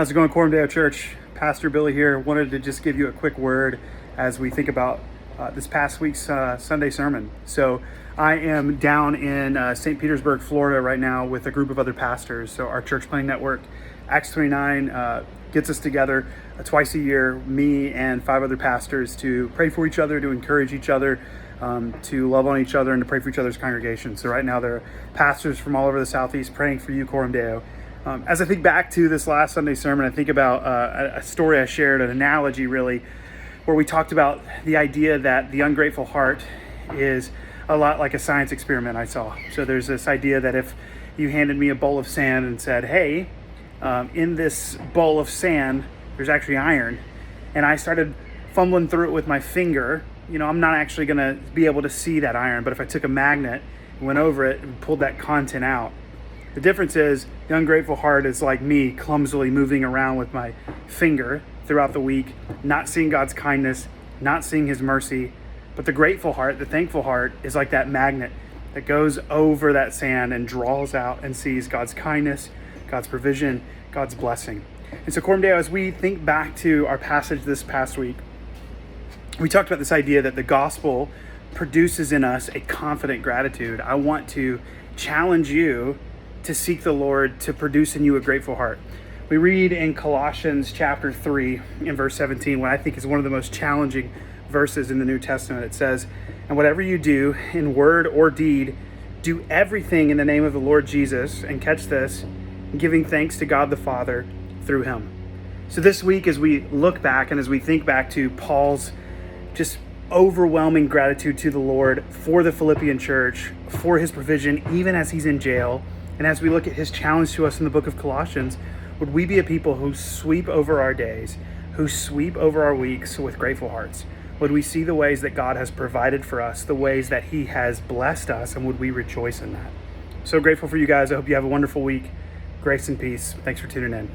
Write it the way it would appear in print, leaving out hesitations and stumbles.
How's it going, Coram Deo Church? Pastor Billy here. Wanted to just give you a quick word as we think about this past week's Sunday sermon. So I am down in St. Petersburg, Florida right now with a group of other pastors. So our church planting network, Acts 29, gets us together twice a year, me and 5 other pastors, to pray for each other, to encourage each other, to love on each other, and to pray for each other's congregation. So right now there are pastors from all over the Southeast praying for you, Coram Deo. As I think back to this last Sunday sermon, I think about a story I shared, an analogy really, where we talked about the idea that the ungrateful heart is a lot like a science experiment I saw. So there's this idea that if you handed me a bowl of sand and said, hey, in this bowl of sand, there's actually iron, and I started fumbling through it with my finger, I'm not actually going to be able to see that iron, but if I took a magnet and went over it and pulled that content out. The difference is the ungrateful heart is like me, clumsily moving around with my finger throughout the week, not seeing God's kindness, not seeing his mercy. But the grateful heart, the thankful heart, is like that magnet that goes over that sand and draws out and sees God's kindness, God's provision, God's blessing. And so, Coram Deo, as we think back to our passage this past week, we talked about this idea that the gospel produces in us a confident gratitude. I want to challenge you to seek the Lord to produce in you a grateful heart. We read in Colossians chapter 3 in verse 17, what I think is one of the most challenging verses in the New Testament. It says, "And whatever you do in word or deed, do everything in the name of the Lord Jesus," and catch this, "giving thanks to God the Father through him." So this week, as we look back and as we think back to Paul's just overwhelming gratitude to the Lord for the Philippian church, for his provision, even as he's in jail, and as we look at his challenge to us in the book of Colossians, would we be a people who sweep over our days, who sweep over our weeks with grateful hearts? Would we see the ways that God has provided for us, the ways that he has blessed us, and would we rejoice in that? So grateful for you guys. I hope you have a wonderful week. Grace and peace. Thanks for tuning in.